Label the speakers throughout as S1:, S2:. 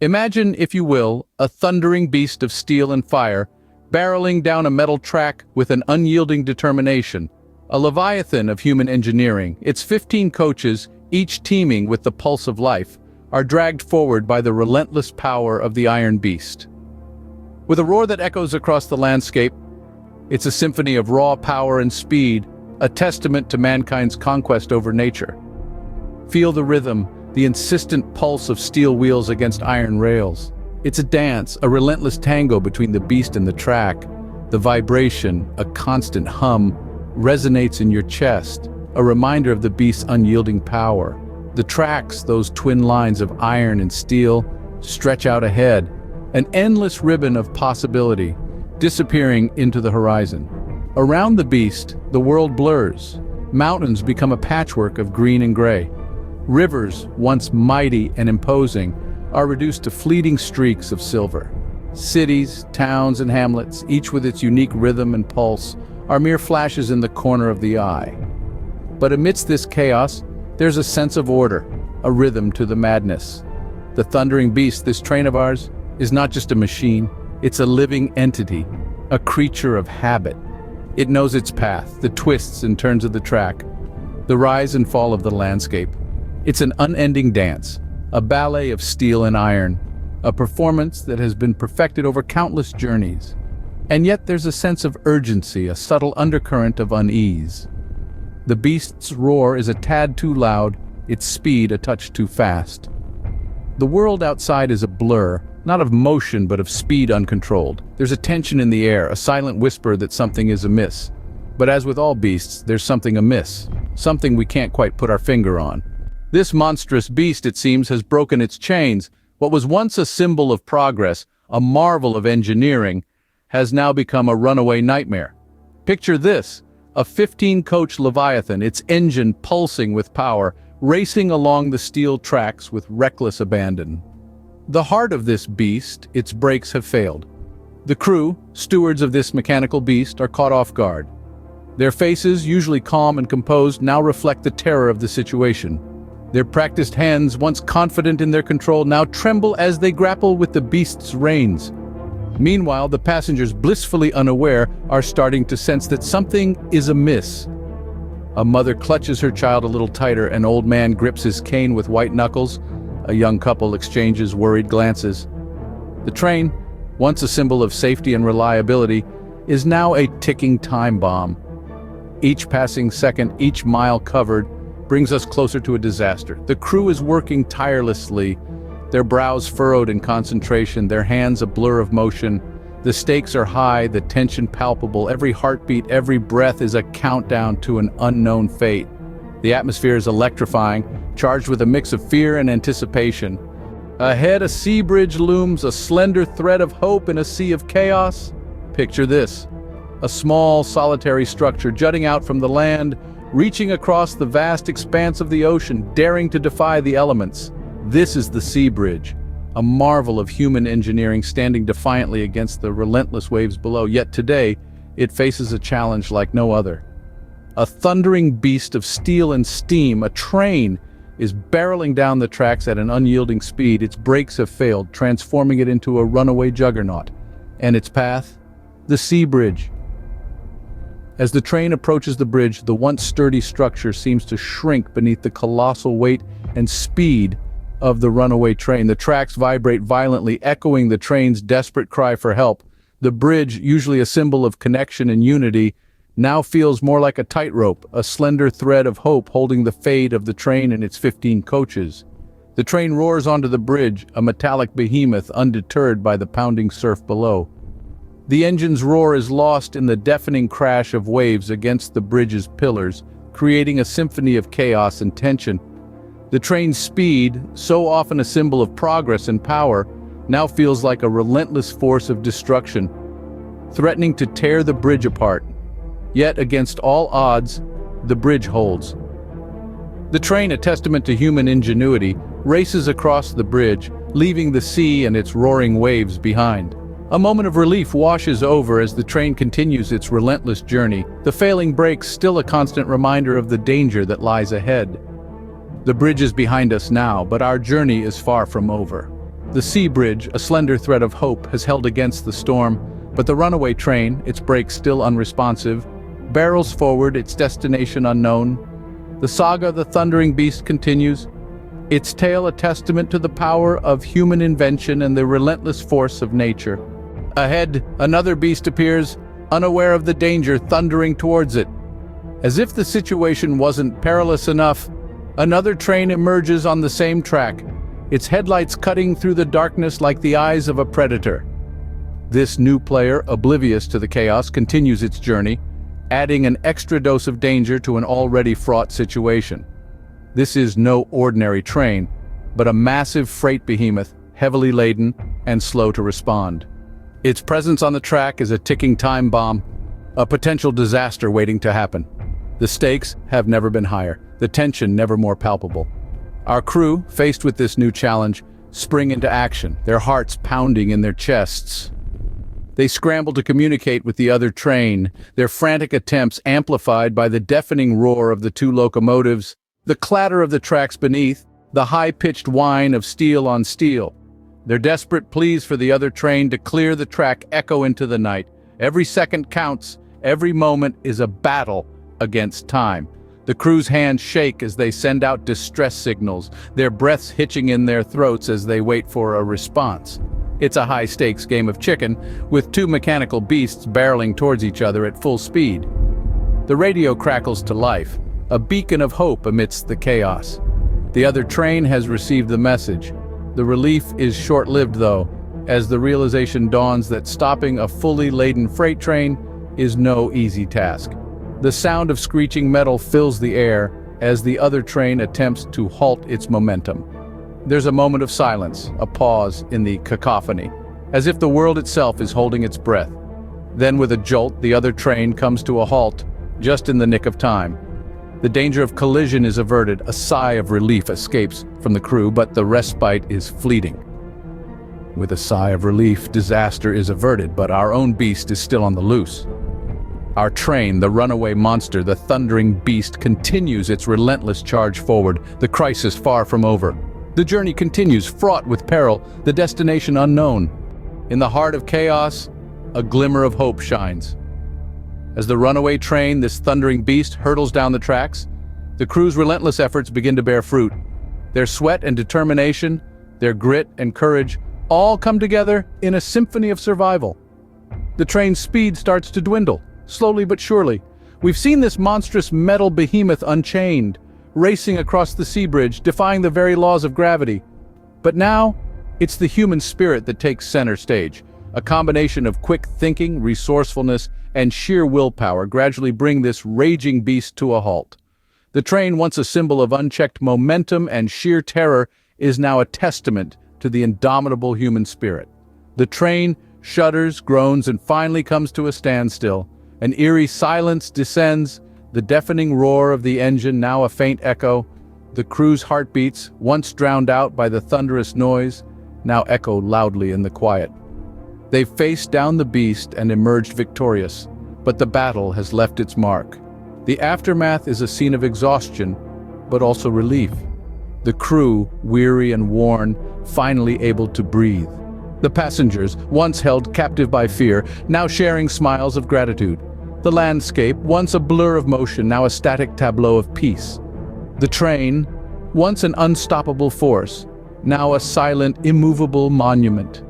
S1: Imagine, if you will, a thundering beast of steel and fire, barreling down a metal track with an unyielding determination. A leviathan of human engineering, its 15 coaches, each teeming with the pulse of life, are dragged forward by the relentless power of the Iron Beast. With a roar that echoes across the landscape, it's a symphony of raw power and speed, a testament to mankind's conquest over nature. Feel the rhythm, the insistent pulse of steel wheels against iron rails. It's a dance, a relentless tango between the beast and the track. The vibration, a constant hum, resonates in your chest, a reminder of the beast's unyielding power. The tracks, those twin lines of iron and steel, stretch out ahead, an endless ribbon of possibility, disappearing into the horizon. Around the beast, the world blurs. Mountains become a patchwork of green and gray. Rivers, once mighty and imposing, are reduced to fleeting streaks of silver. Cities, towns, and hamlets, each with its unique rhythm and pulse, are mere flashes in the corner of the eye. But amidst this chaos, there's a sense of order, a rhythm to the madness. The thundering beast, this train of ours, is not just a machine, it's a living entity, a creature of habit. It knows its path, the twists and turns of the track, the rise and fall of the landscape. It's an unending dance, a ballet of steel and iron, a performance that has been perfected over countless journeys. And yet there's a sense of urgency, a subtle undercurrent of unease. The beast's roar is a tad too loud, its speed a touch too fast. The world outside is a blur, not of motion but of speed uncontrolled. There's a tension in the air, a silent whisper that something is amiss. But as with all beasts, there's something amiss, something we can't quite put our finger on. This monstrous beast, it seems, has broken its chains. What was once a symbol of progress, a marvel of engineering, has now become a runaway nightmare. Picture this, a 15-coach Leviathan, its engine pulsing with power, racing along the steel tracks with reckless abandon. The heart of this beast, its brakes have failed. The crew, stewards of this mechanical beast, are caught off guard. Their faces, usually calm and composed, now reflect the terror of the situation. Their practiced hands, once confident in their control, now tremble as they grapple with the beast's reins. Meanwhile, the passengers, blissfully unaware, are starting to sense that something is amiss. A mother clutches her child a little tighter, an old man grips his cane with white knuckles, a young couple exchanges worried glances. The train, once a symbol of safety and reliability, is now a ticking time bomb. Each passing second, each mile covered, brings us closer to a disaster. The crew is working tirelessly, their brows furrowed in concentration, their hands a blur of motion. The stakes are high, the tension palpable, every heartbeat, every breath is a countdown to an unknown fate. The atmosphere is electrifying, charged with a mix of fear and anticipation. Ahead, a sea bridge looms, a slender thread of hope in a sea of chaos. Picture this, a small, solitary structure jutting out from the land, reaching across the vast expanse of the ocean, daring to defy the elements. This is the sea bridge, a marvel of human engineering standing defiantly against the relentless waves below. Yet today, it faces a challenge like no other. A thundering beast of steel and steam, a train, is barreling down the tracks at an unyielding speed. Its brakes have failed, transforming it into a runaway juggernaut. And its path? The sea bridge. As the train approaches the bridge, the once sturdy structure seems to shrink beneath the colossal weight and speed of the runaway train. The tracks vibrate violently, echoing the train's desperate cry for help. The bridge, usually a symbol of connection and unity, now feels more like a tightrope, a slender thread of hope holding the fate of the train and its 15 coaches. The train roars onto the bridge, a metallic behemoth undeterred by the pounding surf below. The engine's roar is lost in the deafening crash of waves against the bridge's pillars, creating a symphony of chaos and tension. The train's speed, so often a symbol of progress and power, now feels like a relentless force of destruction, threatening to tear the bridge apart. Yet, against all odds, the bridge holds. The train, a testament to human ingenuity, races across the bridge, leaving the sea and its roaring waves behind. A moment of relief washes over as the train continues its relentless journey, the failing brakes still a constant reminder of the danger that lies ahead. The bridge is behind us now, but our journey is far from over. The sea bridge, a slender thread of hope, has held against the storm, but the runaway train, its brakes still unresponsive, barrels forward, its destination unknown. The saga of the thundering beast continues, its tale a testament to the power of human invention and the relentless force of nature. Ahead, another beast appears, unaware of the danger thundering towards it. As if the situation wasn't perilous enough, another train emerges on the same track, its headlights cutting through the darkness like the eyes of a predator. This new player, oblivious to the chaos, continues its journey, adding an extra dose of danger to an already fraught situation. This is no ordinary train, but a massive freight behemoth, heavily laden and slow to respond. Its presence on the track is a ticking time bomb, a potential disaster waiting to happen. The stakes have never been higher, the tension never more palpable. Our crew, faced with this new challenge, spring into action, their hearts pounding in their chests. They scramble to communicate with the other train, their frantic attempts amplified by the deafening roar of the two locomotives, the clatter of the tracks beneath, the high-pitched whine of steel on steel. Their desperate pleas for the other train to clear the track echo into the night. Every second counts, every moment is a battle against time. The crew's hands shake as they send out distress signals, their breaths hitching in their throats as they wait for a response. It's a high-stakes game of chicken, with two mechanical beasts barreling towards each other at full speed. The radio crackles to life, a beacon of hope amidst the chaos. The other train has received the message. The relief is short-lived, though, as the realization dawns that stopping a fully laden freight train is no easy task. The sound of screeching metal fills the air as the other train attempts to halt its momentum. There's a moment of silence, a pause in the cacophony, as if the world itself is holding its breath. Then with a jolt, the other train comes to a halt, just in the nick of time. The danger of collision is averted, a sigh of relief escapes from the crew, but the respite is fleeting. With a sigh of relief, disaster is averted, but our own beast is still on the loose. Our train, the runaway monster, the thundering beast, continues its relentless charge forward, the crisis far from over. The journey continues, fraught with peril, the destination unknown. In the heart of chaos, a glimmer of hope shines. As the runaway train, this thundering beast, hurtles down the tracks, the crew's relentless efforts begin to bear fruit. Their sweat and determination, their grit and courage, all come together in a symphony of survival. The train's speed starts to dwindle, slowly but surely. We've seen this monstrous metal behemoth unchained, racing across the sea bridge, defying the very laws of gravity. But now, it's the human spirit that takes center stage. A combination of quick thinking, resourcefulness, and sheer willpower gradually bring this raging beast to a halt. The train, once a symbol of unchecked momentum and sheer terror, is now a testament to the indomitable human spirit. The train shudders, groans, and finally comes to a standstill. An eerie silence descends, the deafening roar of the engine now a faint echo. The crew's heartbeats, once drowned out by the thunderous noise, now echo loudly in the quiet. They've faced down the beast and emerged victorious, but the battle has left its mark. The aftermath is a scene of exhaustion, but also relief. The crew, weary and worn, finally able to breathe. The passengers, once held captive by fear, now sharing smiles of gratitude. The landscape, once a blur of motion, now a static tableau of peace. The train, once an unstoppable force, now a silent, immovable monument.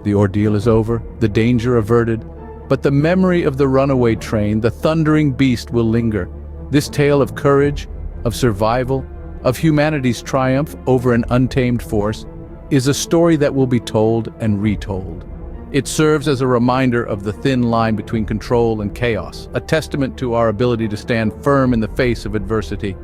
S1: The ordeal is over, the danger averted, but the memory of the runaway train, the thundering beast, will linger. This tale of courage, of survival, of humanity's triumph over an untamed force, is a story that will be told and retold. It serves as a reminder of the thin line between control and chaos, a testament to our ability to stand firm in the face of adversity.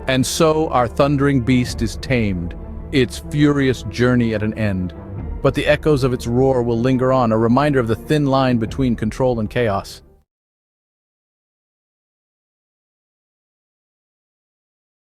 S1: And so our thundering beast is tamed, its furious journey at an end. But the echoes of its roar will linger on, a reminder of the thin line between control and chaos.